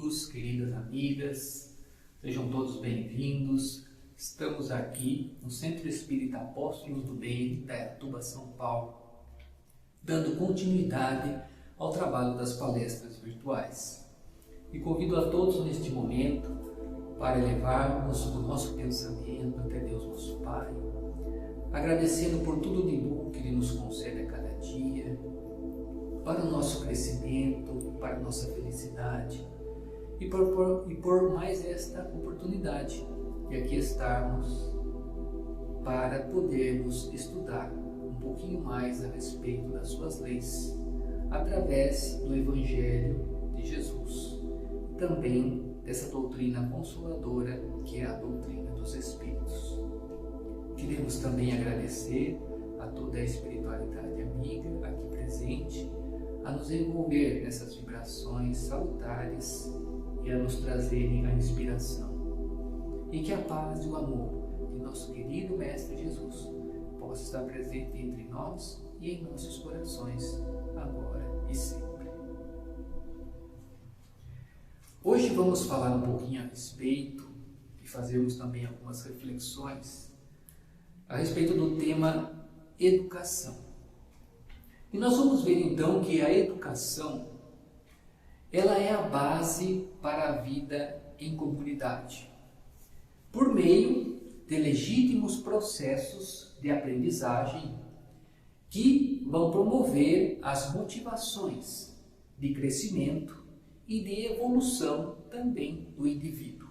amigos, queridas amigas, sejam todos bem-vindos. Estamos aqui no Centro Espírita Apóstolos do Bem, em Indaiatuba, São Paulo, dando continuidade ao trabalho das palestras virtuais. E convido a todos neste momento para elevarmos o nosso pensamento até Deus nosso Pai, agradecendo por tudo de bom que Ele nos concede a cada dia, para o nosso crescimento, para a nossa felicidade e por mais esta oportunidade de aqui estarmos para podermos estudar um pouquinho mais a respeito das suas leis através do Evangelho de Jesus, também dessa doutrina consoladora que é a doutrina dos Espíritos. Queremos também agradecer a toda a espiritualidade amiga aqui presente, a nos envolver nessas vibrações salutares e a nos trazerem a inspiração. E que a paz e o amor de nosso querido Mestre Jesus possa estar presente entre nós e em nossos corações, agora e sempre. Hoje vamos falar um pouquinho a respeito e fazermos também algumas reflexões a respeito do tema educação. E nós vamos ver então que a educação, ela é a base para a vida em comunidade, por meio de legítimos processos de aprendizagem que vão promover as motivações de crescimento e de evolução também do indivíduo.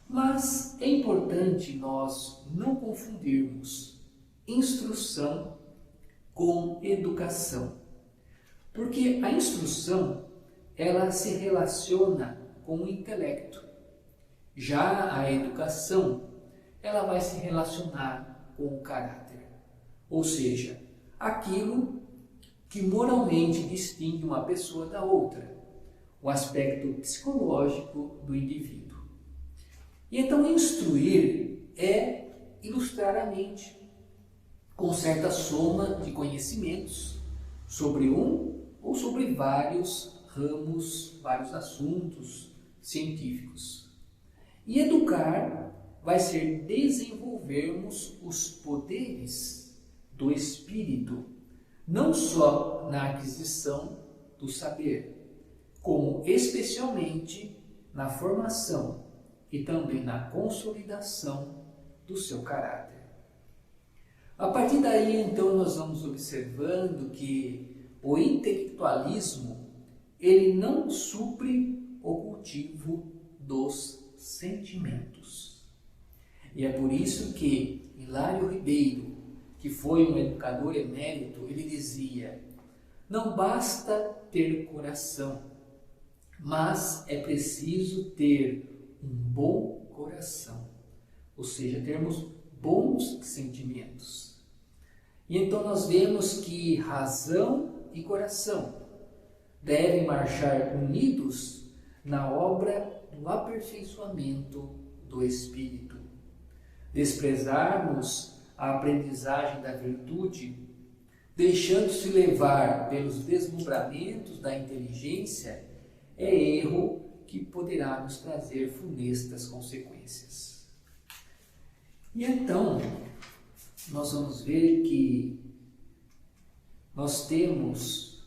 Mas é importante nós não confundirmos instrução com educação, porque a instrução ela se relaciona com o intelecto, já a educação ela vai se relacionar com o caráter, ou seja, aquilo que moralmente distingue uma pessoa da outra, o aspecto psicológico do indivíduo. E então instruir é ilustrar a mente com certa soma de conhecimentos sobre um ou sobre vários ramos, vários assuntos científicos. E educar vai ser desenvolvermos os poderes do espírito, não só na aquisição do saber, como especialmente na formação e também na consolidação do seu caráter. A partir daí, então, nós vamos observando que o intelectualismo, ele não supre o cultivo dos sentimentos. E é por isso que Hilário Ribeiro, que foi um educador emérito, ele dizia: não basta ter coração, mas é preciso ter um bom coração, ou seja, termos bons sentimentos. E então nós vemos que razão e coração devem marchar unidos na obra do aperfeiçoamento do espírito. Desprezarmos a aprendizagem da virtude, deixando-se levar pelos deslumbramentos da inteligência, é erro que poderá nos trazer funestas consequências. E então, nós vamos ver que nós temos,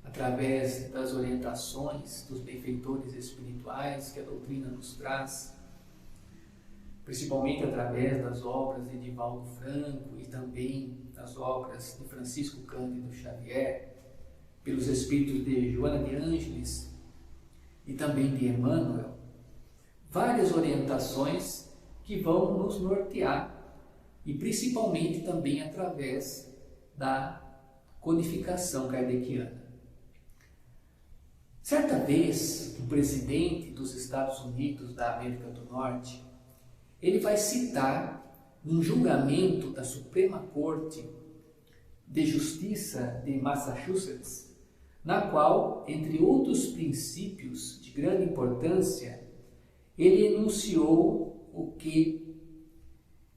através das orientações dos benfeitores espirituais que a doutrina nos traz, principalmente através das obras de Divaldo Franco e também das obras de Francisco Cândido Xavier, pelos espíritos de Joana de Ângeles e também de Emmanuel, várias orientações que vão nos nortear, e principalmente também através da codificação kardeciana. Certa vez, o presidente dos Estados Unidos da América do Norte, ele vai citar num julgamento da Suprema Corte de Justiça de Massachusetts, na qual, entre outros princípios de grande importância, ele enunciou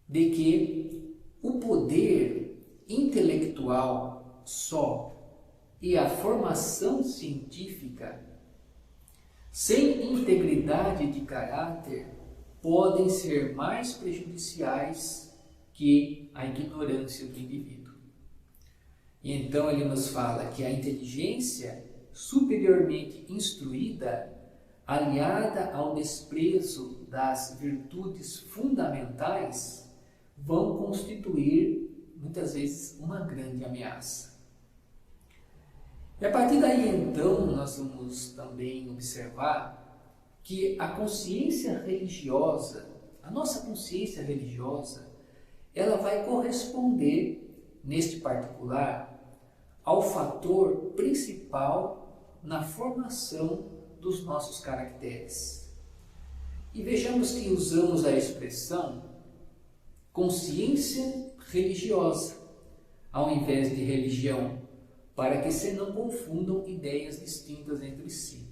de que o poder intelectual só e a formação científica sem integridade de caráter, podem ser mais prejudiciais que a ignorância do indivíduo. E então ele nos fala que a inteligência superiormente instruída, aliada ao desprezo das virtudes fundamentais, vão constituir muitas vezes uma grande ameaça. E a partir daí então nós vamos também observar que a consciência religiosa, a nossa consciência religiosa, ela vai corresponder, neste particular, ao fator principal na formação dos nossos caracteres. E vejamos que usamos a expressão consciência religiosa, ao invés de religião, para que se não confundam ideias distintas entre si.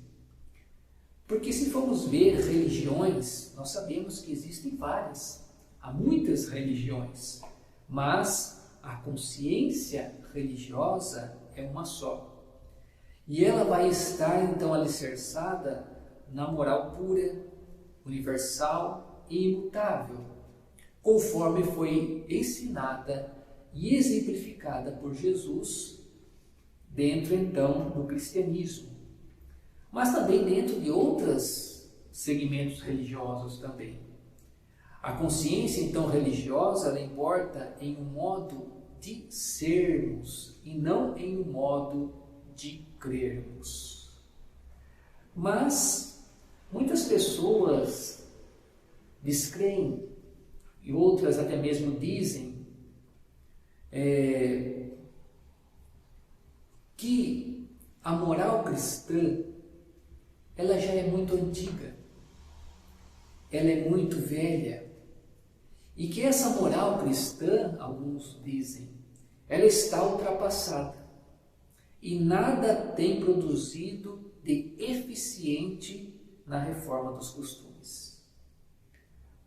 Porque se formos ver religiões, nós sabemos que existem várias, há muitas religiões, mas a consciência religiosa é uma só. E ela vai estar então alicerçada na moral pura, universal e imutável, conforme foi ensinada e exemplificada por Jesus dentro então do cristianismo, mas também dentro de outros segmentos religiosos também. A consciência então religiosa, ela importa em um modo de sermos e não em um modo de crermos. Mas muitas pessoas descreem e outras até mesmo dizem que a moral cristã ela já é muito antiga, ela é muito velha, e que essa moral cristã, alguns dizem, ela está ultrapassada e nada tem produzido de eficiente na reforma dos costumes.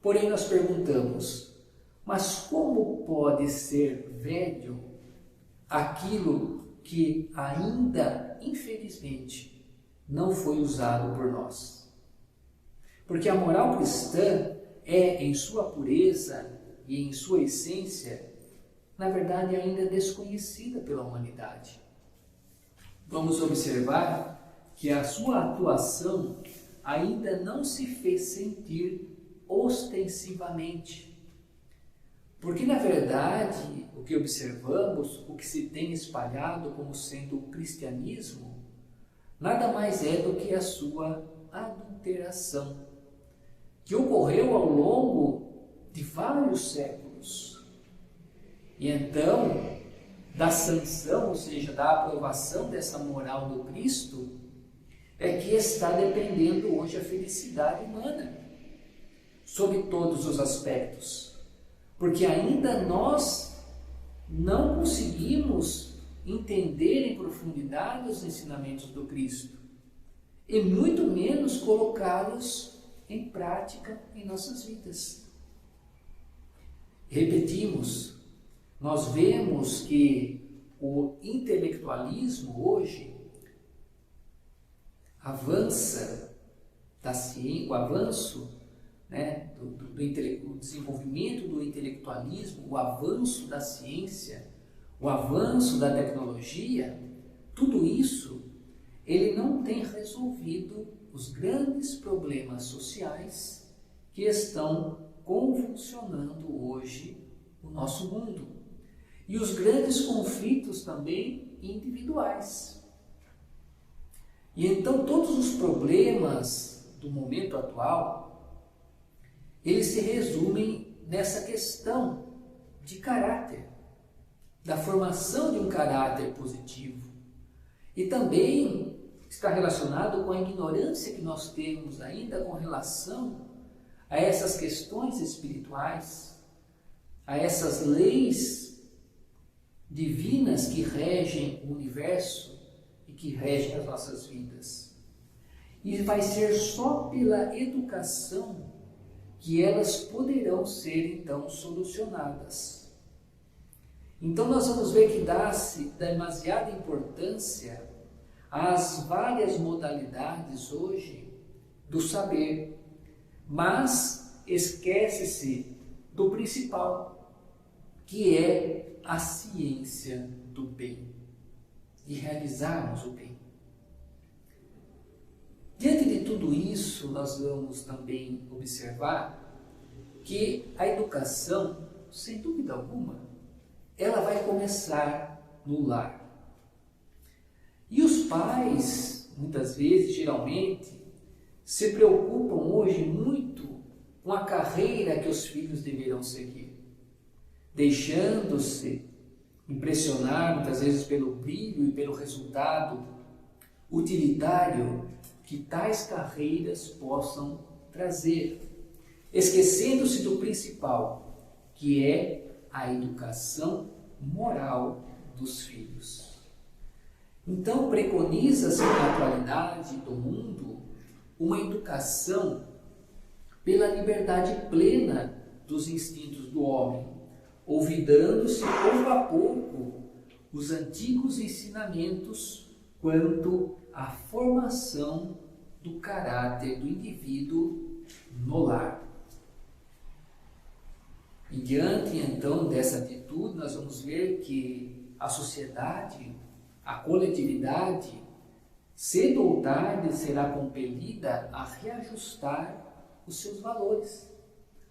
Porém, nós perguntamos, mas como pode ser velho aquilo que ainda, infelizmente, não foi usado por nós? Porque a moral cristã é, em sua pureza e em sua essência, na verdade, ainda desconhecida pela humanidade. Vamos observar que a sua atuação ainda não se fez sentir ostensivamente. Porque, na verdade, o que observamos, o que se tem espalhado como sendo o cristianismo, nada mais é do que a sua adulteração, que ocorreu ao longo de vários séculos. E então, da sanção, ou seja, da aprovação dessa moral do Cristo, é que está dependendo hoje a felicidade humana, sob todos os aspectos. Porque ainda nós não conseguimos entender em profundidade os ensinamentos do Cristo, e muito menos colocá-los em prática em nossas vidas. Repetimos, nós vemos que o intelectualismo hoje avança da ciência, o avanço, do desenvolvimento do intelectualismo, o avanço da ciência, o avanço da tecnologia, tudo isso ele não tem resolvido os grandes problemas sociais que estão convulsionando hoje o nosso mundo. E os grandes conflitos também individuais. E então todos os problemas do momento atual, eles se resumem nessa questão de caráter, da formação de um caráter positivo. E também está relacionado com a ignorância que nós temos ainda com relação a essas questões espirituais, a essas leis divinas que regem o universo e que regem as nossas vidas. E vai ser só pela educação que elas poderão ser então solucionadas. Então nós vamos ver que dá-se demasiada importância às várias modalidades hoje do saber, mas esquece-se do principal, que é a ciência do bem, de realizarmos o bem. Diante de tudo isso, nós vamos também observar que a educação, sem dúvida alguma, ela vai começar no lar. E os pais, muitas vezes, geralmente, se preocupam hoje muito com a carreira que os filhos deverão seguir, deixando-se impressionar muitas vezes pelo brilho e pelo resultado utilitário que tais carreiras possam trazer, esquecendo-se do principal, que é a educação moral dos filhos. Então, preconiza-se na atualidade do mundo uma educação pela liberdade plena dos instintos do homem, olvidando-se pouco a pouco os antigos ensinamentos quanto à formação do caráter do indivíduo no lar. E diante então dessa atitude, nós vamos ver que a sociedade, a coletividade, cedo ou tarde será compelida a reajustar os seus valores,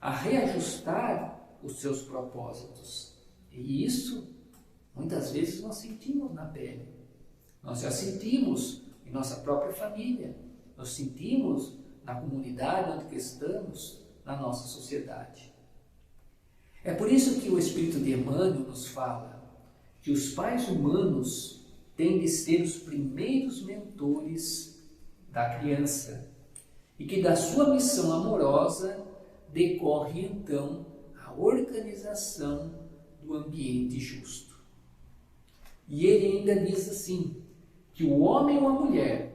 a reajustar os seus propósitos. E isso, muitas vezes, nós sentimos na pele. Nós já sentimos em nossa própria família, nós sentimos na comunidade onde estamos, na nossa sociedade. É por isso que o Espírito de Emmanuel nos fala que os pais humanos têm de ser os primeiros mentores da criança e que da sua missão amorosa decorre então a organização do ambiente justo. E ele ainda diz assim, que o homem ou a mulher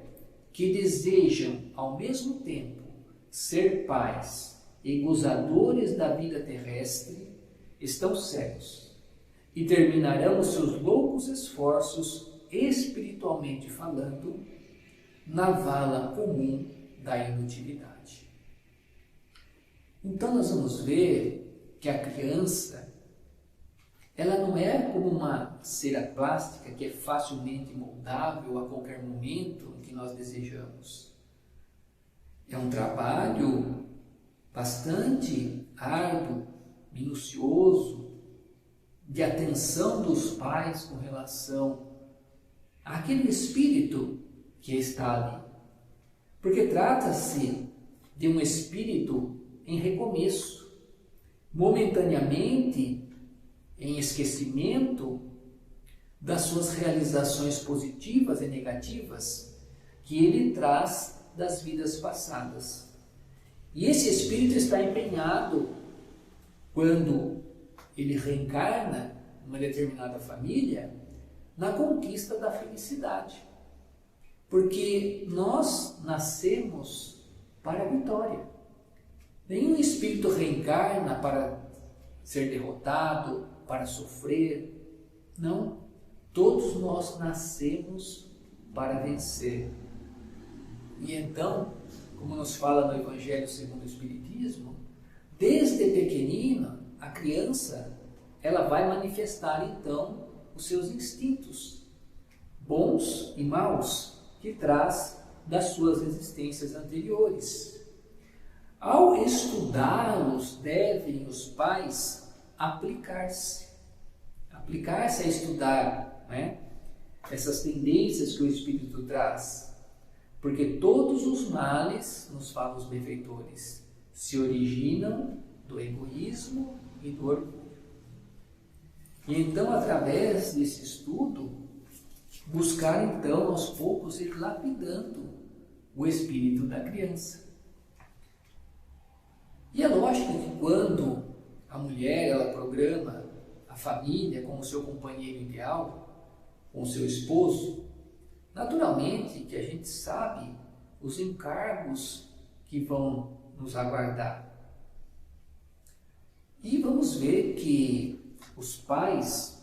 que desejam ao mesmo tempo ser pais e gozadores da vida terrestre estão cegos e terminarão os seus loucos esforços, espiritualmente falando, na vala comum da inutilidade. Então nós vamos ver que a criança, ela não é como uma cera plástica que é facilmente moldável a qualquer momento em que nós desejamos. É um trabalho bastante árduo, minucioso, de atenção dos pais com relação àquele espírito que está ali. Porque trata-se de um espírito em recomeço, momentaneamente em esquecimento das suas realizações positivas e negativas que ele traz das vidas passadas. E esse espírito está empenhado, quando ele reencarna numa determinada família, na conquista da felicidade. Porque nós nascemos para a vitória. Nenhum espírito reencarna para ser derrotado, para sofrer. Não. Todos nós nascemos para vencer. E então, como nos fala no Evangelho segundo o Espiritismo, desde pequenina, a criança, ela vai manifestar então os seus instintos, bons e maus, que traz das suas existências anteriores. Ao estudá-los, devem os pais aplicar-se a estudar, né, essas tendências que o Espírito traz. Porque todos os males, nos falam os benfeitores, se originam do egoísmo e do orgulho. E então, através desse estudo, buscar então aos poucos ir lapidando o espírito da criança. E é lógico que quando a mulher ela programa a família com o seu companheiro ideal, com o seu esposo, naturalmente que a gente sabe os encargos que vão nos aguardar. E vamos ver que os pais,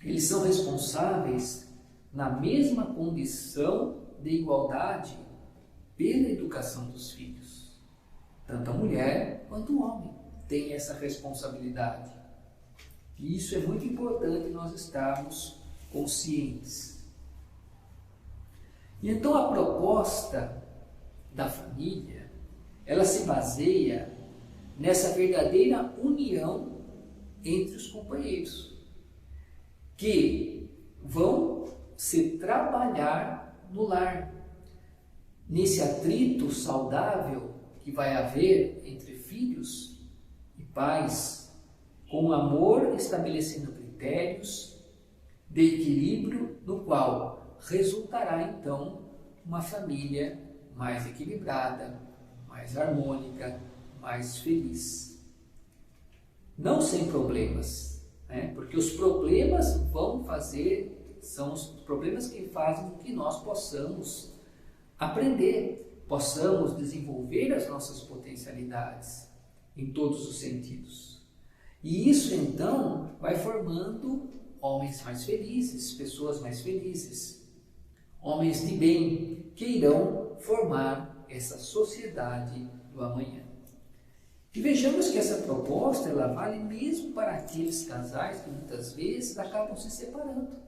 eles são responsáveis na mesma condição de igualdade pela educação dos filhos. Tanto a mulher quanto o homem tem essa responsabilidade. E isso é muito importante nós estarmos conscientes. E então a proposta da família, ela se baseia nessa verdadeira união entre os companheiros, que vão se trabalhar no lar, nesse atrito saudável que vai haver entre filhos e pais, com amor estabelecendo critérios de equilíbrio, no qual resultará então uma família mais equilibrada, mais harmônica, mais feliz. Não sem problemas, né? Porque os problemas são os problemas que fazem com que nós possamos aprender, possamos desenvolver as nossas potencialidades em todos os sentidos. E isso então vai formando homens mais felizes, pessoas mais felizes, homens de bem que irão formar essa sociedade do amanhã. E vejamos que essa proposta ela vale mesmo para aqueles casais que muitas vezes acabam se separando,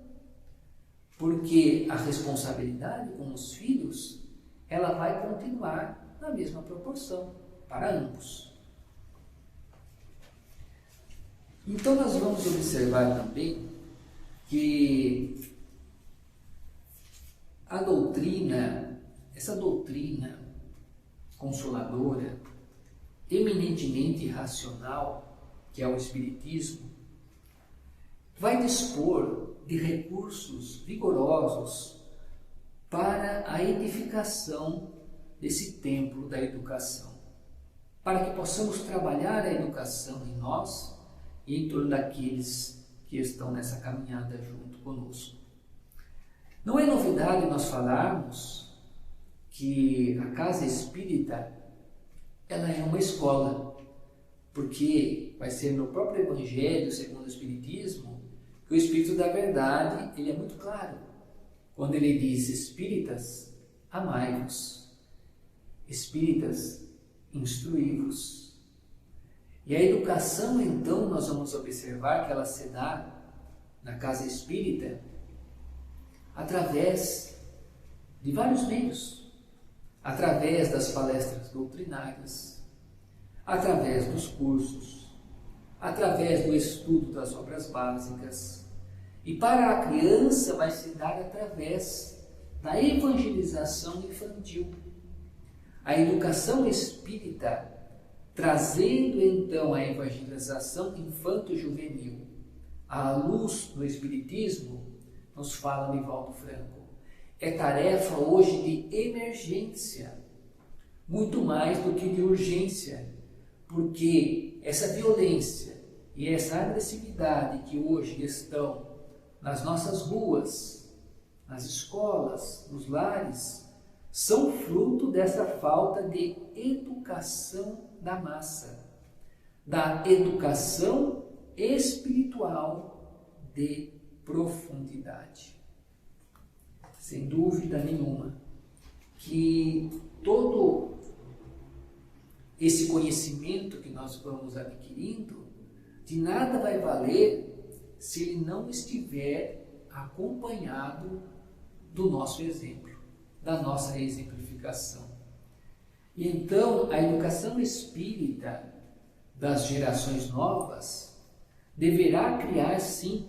porque a responsabilidade com os filhos ela vai continuar na mesma proporção para ambos. Então nós vamos observar também que a doutrina, essa doutrina consoladora, eminentemente racional, que é o Espiritismo, vai dispor de recursos vigorosos para a edificação desse templo da educação, para que possamos trabalhar a educação em nós e em torno daqueles que estão nessa caminhada junto conosco. Não é novidade nós falarmos que a casa espírita ela é uma escola, porque vai ser no próprio Evangelho, segundo o Espiritismo, que o Espírito da Verdade ele é muito claro. Quando ele diz: espíritas, amai-vos, espíritas, instruí-vos. E a educação, então, nós vamos observar que ela se dá na casa espírita através de vários meios. Através das palestras doutrinárias, através dos cursos, através do estudo das obras básicas. E para a criança vai se dar através da evangelização infantil. A educação espírita, trazendo então a evangelização infanto-juvenil à luz do Espiritismo, nos fala Nivaldo Franco. É tarefa hoje de emergência, muito mais do que de urgência, porque essa violência e essa agressividade que hoje estão nas nossas ruas, nas escolas, nos lares, são fruto dessa falta de educação da massa, da educação espiritual de profundidade. Sem dúvida nenhuma que todo esse conhecimento que nós vamos adquirindo, de nada vai valer se ele não estiver acompanhado do nosso exemplo, da nossa exemplificação. E então a educação espírita das gerações novas deverá criar sim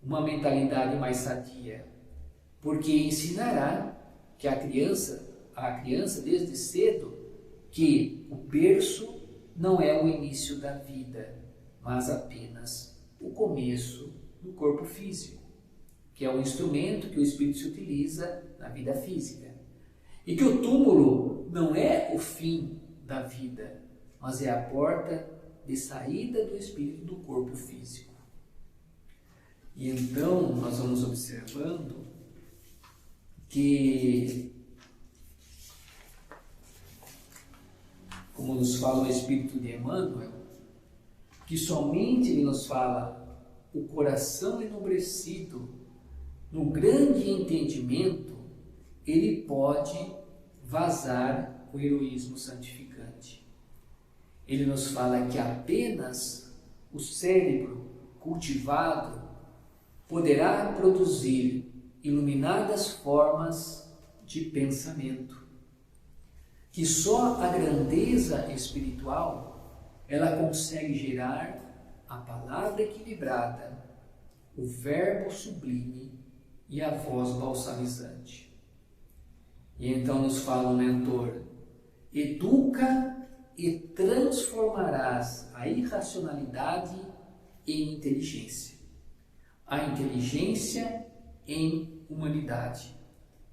uma mentalidade mais sadia, porque ensinará que a criança desde cedo, que o berço não é o início da vida, mas apenas o começo do corpo físico, que é o instrumento que o espírito se utiliza na vida física. E que o túmulo não é o fim da vida, mas é a porta de saída do espírito do corpo físico. E então nós vamos observando que, como nos fala o Espírito de Emmanuel, que somente ele nos fala o coração enobrecido no grande entendimento, ele pode vazar o heroísmo santificante. Ele nos fala que apenas o cérebro cultivado poderá produzir iluminadas formas de pensamento, que só a grandeza espiritual ela consegue gerar a palavra equilibrada, o verbo sublime e a voz balsamizante. E então nos fala o mentor: educa e transformarás a irracionalidade em inteligência, a inteligência em humanidade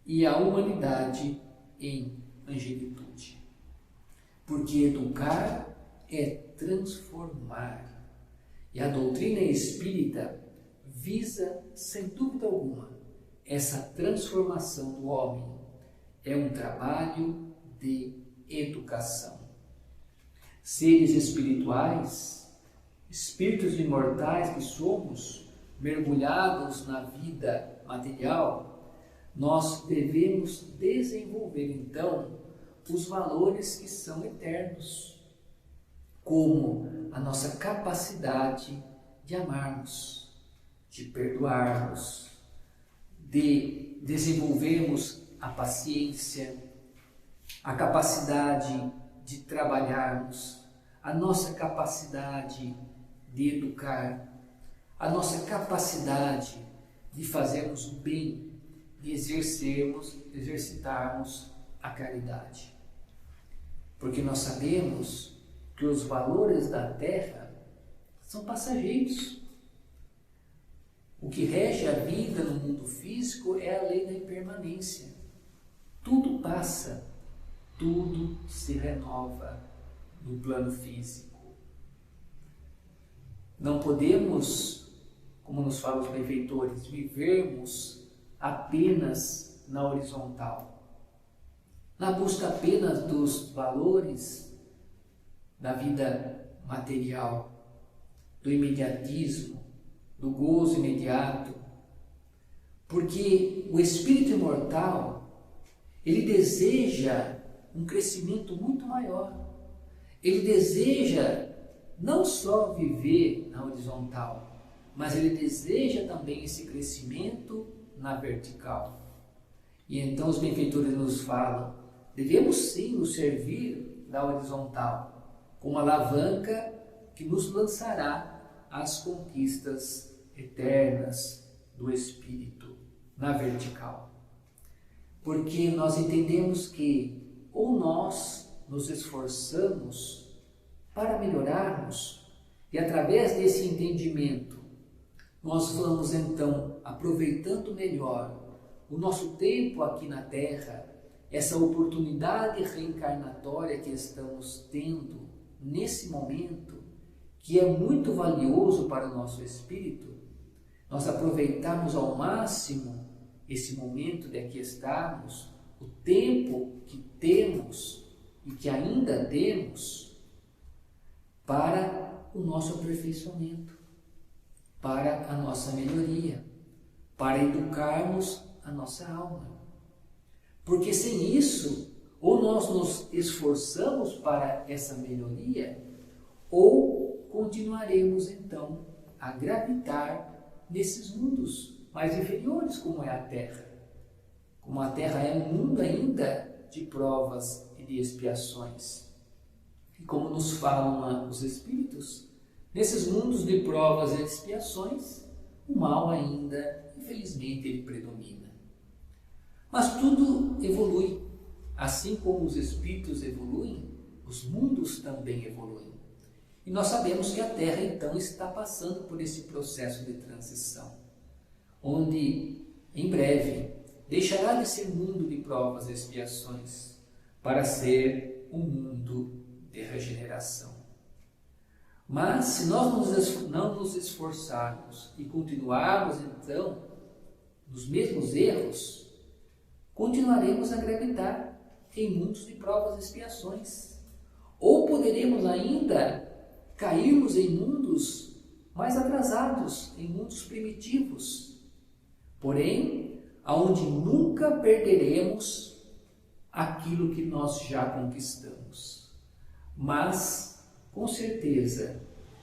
e a humanidade em angelitude. Porque educar é transformar. E a doutrina espírita visa, sem dúvida alguma, essa transformação do homem. É um trabalho de educação. Seres espirituais, espíritos imortais que somos, mergulhados na vida material, nós devemos desenvolver então os valores que são eternos, como a nossa capacidade de amarmos, de perdoarmos, de desenvolvermmos a paciência, a capacidade de trabalharmos, a nossa capacidade de educar, a nossa capacidade de fazermos o bem, de exercitarmos a caridade. Porque nós sabemos que os valores da terra são passageiros. O que rege a vida no mundo físico é a lei da impermanência. Tudo passa, tudo se renova no plano físico. Não podemos, como nos falam os benfeitores, vivermos apenas na horizontal, na busca apenas dos valores da vida material, do imediatismo, do gozo imediato, porque o espírito imortal, ele deseja um crescimento muito maior. Ele deseja não só viver na horizontal, mas ele deseja também esse crescimento na vertical. E então os benfeitores nos falam, devemos sim nos servir da horizontal, como alavanca que nos lançará às conquistas eternas do Espírito, na vertical. Porque nós entendemos que ou nós nos esforçamos para melhorarmos, e através desse entendimento nós vamos então aproveitando melhor o nosso tempo aqui na Terra, essa oportunidade reencarnatória que estamos tendo nesse momento, que é muito valioso para o nosso espírito, nós aproveitarmos ao máximo esse momento de aqui estarmos, o tempo que temos e que ainda temos para o nosso aperfeiçoamento, para a nossa melhoria, para educarmos a nossa alma. Porque sem isso, ou nós nos esforçamos para essa melhoria, ou continuaremos então a gravitar nesses mundos mais inferiores, como é a Terra. Como a Terra é um mundo ainda de provas e de expiações. E como nos falam os Espíritos, nesses mundos de provas e expiações, o mal ainda, infelizmente, ele predomina. Mas tudo evolui. Assim como os Espíritos evoluem, os mundos também evoluem. E nós sabemos que a Terra, então, está passando por esse processo de transição, onde, em breve, deixará de ser mundo de provas e expiações para ser um mundo de regeneração. Mas, se nós não nos esforçarmos e continuarmos, então, nos mesmos erros, continuaremos a gravitar em mundos de provas e expiações. Ou poderemos ainda cairmos em mundos mais atrasados, em mundos primitivos, porém, aonde nunca perderemos aquilo que nós já conquistamos. Mas, com certeza,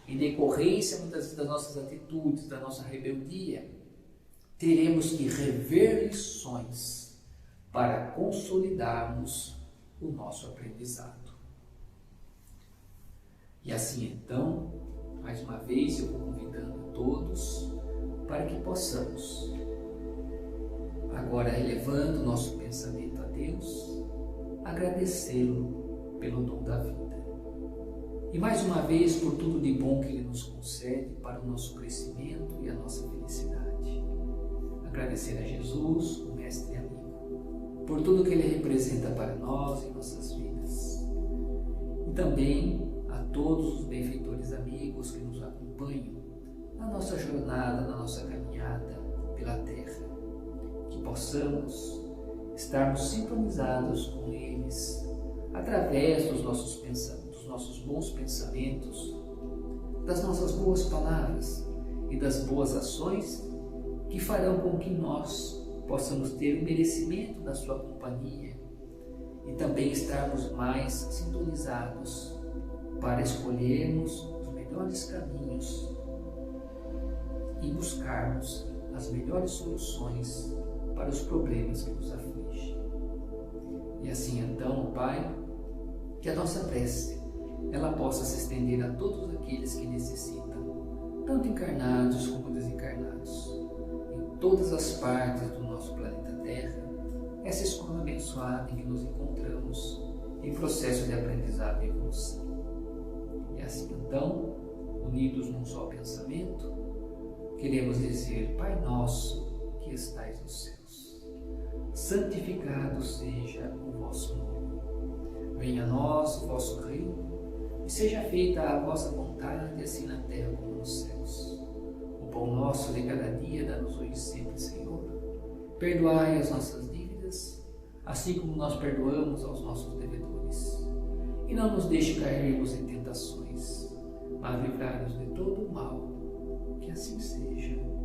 em decorrência muitas vezes das nossas atitudes, da nossa rebeldia, teremos que rever lições para consolidarmos o nosso aprendizado. E assim então, mais uma vez eu vou convidando a todos para que possamos, agora elevando nosso pensamento a Deus, agradecê-lo pelo dom da vida. E mais uma vez por tudo de bom que Ele nos concede para o nosso crescimento e a nossa felicidade. Agradecer a Jesus, o Mestre e amigo, por tudo que Ele representa para nós em nossas vidas. E também a todos os benfeitores amigos que nos acompanham na nossa jornada, na nossa caminhada pela terra. Que possamos estarmos sintonizados com eles através dos nossos pensamentos, dos nossos bons pensamentos, das nossas boas palavras e das boas ações que farão com que nós possamos ter o merecimento da sua companhia e também estarmos mais sintonizados para escolhermos os melhores caminhos e buscarmos as melhores soluções para os problemas que nos afligem. E assim então, Pai, que a nossa prece ela possa se estender a todos aqueles que necessitam, tanto encarnados como desencarnados, em todas as partes do nosso planeta Terra, essa escola abençoada em que nos encontramos em processo de aprendizado e evolução. E assim então, unidos num só pensamento, queremos dizer: Pai nosso que estais nos céus, santificado seja o vosso nome. Venha a nós o vosso reino e seja feita a vossa vontade, assim na terra como nos céus. O pão nosso de cada dia dá-nos hoje sempre, Senhor. Perdoai as nossas dívidas, assim como nós perdoamos aos nossos devedores. E não nos deixe cairmos em tentações, mas livrai-nos de todo o mal. Que assim seja.